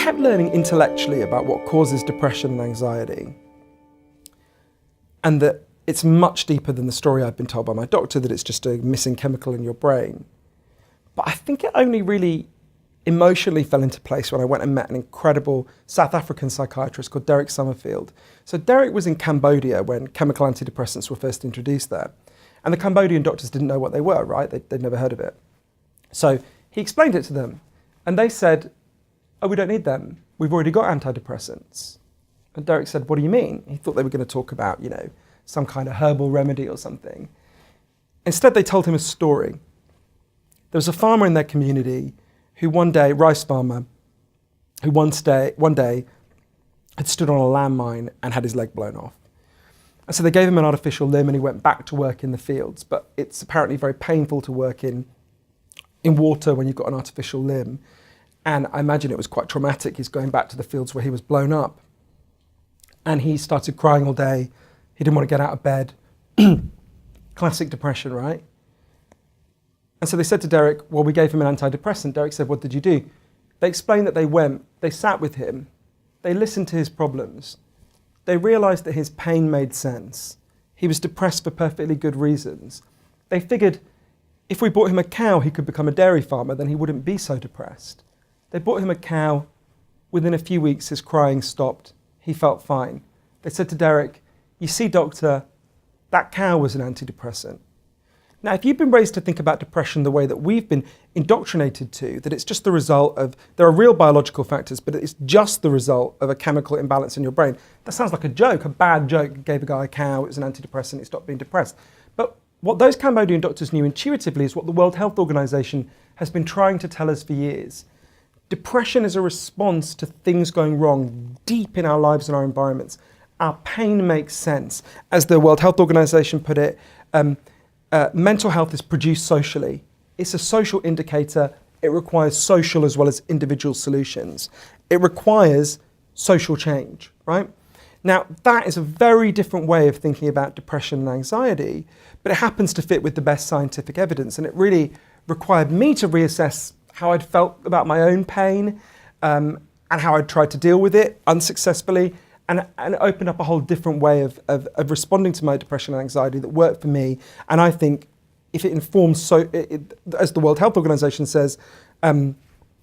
kept learning intellectually about what causes depression and anxiety, and that it's much deeper than the story I've been told by my doctor, that it's just a missing chemical in your brain. But I think it only really emotionally fell into place when I went and met an incredible South African psychiatrist called Derek Summerfield. So Derek was in Cambodia when chemical antidepressants were first introduced there. And the Cambodian doctors didn't know what they were, right? They'd never heard of it. So he explained it to them. And they said, oh, we don't need them. We've already got antidepressants. And Derek said, what do you mean? He thought they were going to talk about, some kind of herbal remedy or something. Instead, they told him a story. There was a farmer in their community who rice farmer, who one day had stood on a landmine and had his leg blown off. And so they gave him an artificial limb and he went back to work in the fields. But it's apparently very painful to work in water when you've got an artificial limb. And I imagine it was quite traumatic. He's going back to the fields where he was blown up. And he started crying all day. He didn't want to get out of bed. Classic depression, right? And so they said to Derek, well, we gave him an antidepressant. Derek said, what did you do? They explained that they sat with him, they listened to his problems. They realized that his pain made sense. He was depressed for perfectly good reasons. They figured if we bought him a cow, he could become a dairy farmer, then he wouldn't be so depressed. They bought him a cow. Within a few weeks, his crying stopped. He felt fine. They said to Derek, you see, doctor, that cow was an antidepressant. Now, if you've been raised to think about depression the way that we've been indoctrinated to, that it's just the result of, there are real biological factors, but it's just the result of a chemical imbalance in your brain, that sounds like a joke, a bad joke. Gave a guy a cow, it was an antidepressant, he stopped being depressed. But what those Cambodian doctors knew intuitively is what the World Health Organization has been trying to tell us for years. Depression is a response to things going wrong deep in our lives and our environments. Our pain makes sense. As the World Health Organization put it, mental health is produced socially. It's a social indicator. It requires social as well as individual solutions. It requires social change, right? Now, that is a very different way of thinking about depression and anxiety, but it happens to fit with the best scientific evidence. And it really required me to reassess how I'd felt about my own pain and how I'd tried to deal with it unsuccessfully, and it opened up a whole different way of responding to my depression and anxiety that worked for me. And I think if it informs, as the World Health Organization says, and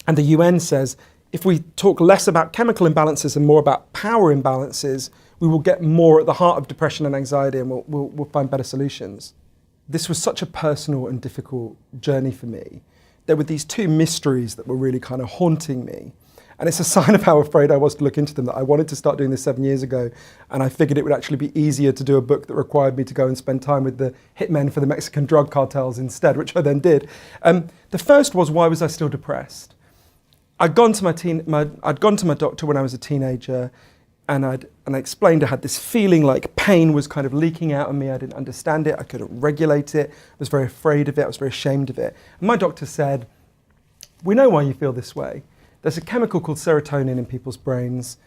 the UN says, if we talk less about chemical imbalances and more about power imbalances, we will get more at the heart of depression and anxiety, and we'll find better solutions. This was such a personal and difficult journey for me. There were these two mysteries that were really kind of haunting me. And it's a sign of how afraid I was to look into them that I wanted to start doing this 7 years ago. And I figured it would actually be easier to do a book that required me to go and spend time with the hitmen for the Mexican drug cartels instead, which I then did. The first was, why was I still depressed? I'd gone to my doctor when I was a teenager, and I explained I had this feeling like pain was kind of leaking out of me. I didn't understand it. I couldn't regulate it. I was very afraid of it. I was very ashamed of it. And my doctor said, we know why you feel this way. There's a chemical called serotonin in people's brains,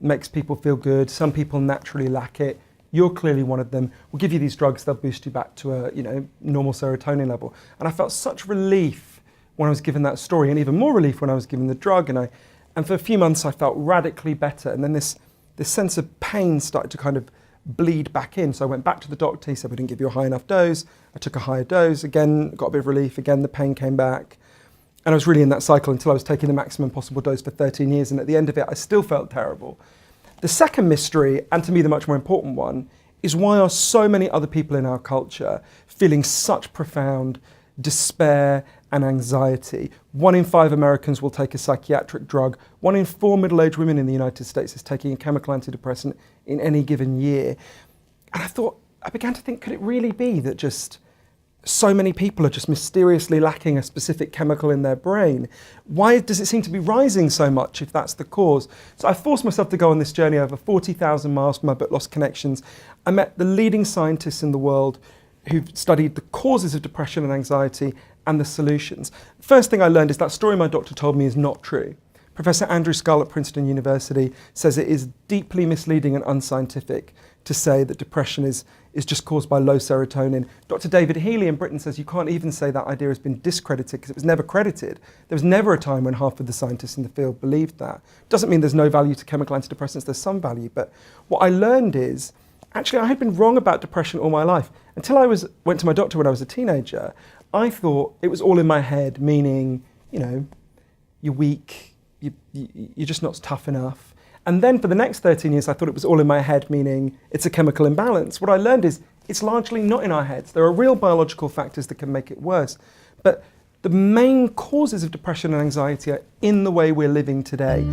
makes people feel good. Some people naturally lack it. You're clearly one of them. We'll give you these drugs, they'll boost you back to a normal serotonin level. And I felt such relief when I was given that story, and even more relief when I was given the drug. And for a few months I felt radically better. And then this sense of pain started to kind of bleed back in. So I went back to the doctor, he said, we didn't give you a high enough dose. I took a higher dose, again, got a bit of relief, again the pain came back. And I was really in that cycle until I was taking the maximum possible dose for 13 years. And at the end of it, I still felt terrible. The second mystery, and to me the much more important one, is why are so many other people in our culture feeling such profound despair and anxiety? 1 in 5 Americans will take a psychiatric drug. 1 in 4 middle-aged women in the United States is taking a chemical antidepressant in any given year. And I began to think, could it really be that just so many people are just mysteriously lacking a specific chemical in their brain? Why does it seem to be rising so much if that's the cause? So I forced myself to go on this journey over 40,000 miles for my book, Lost Connections. I met the leading scientists in the world who've studied the causes of depression and anxiety and the solutions. First thing I learned is that story my doctor told me is not true. Professor Andrew Scull at Princeton University says it is deeply misleading and unscientific to say that depression is is just caused by low serotonin. Dr. David Healy in Britain says you can't even say that idea has been discredited because it was never credited. There was never a time when half of the scientists in the field believed that. Doesn't mean there's no value to chemical antidepressants, there's some value, but what I learned is, actually I had been wrong about depression all my life. Until I went to my doctor when I was a teenager, I thought it was all in my head, meaning, you know, you're weak, you're just not tough enough. And then for the next 13 years, I thought it was all in my head, meaning it's a chemical imbalance. What I learned is it's largely not in our heads. There are real biological factors that can make it worse. But the main causes of depression and anxiety are in the way we're living today.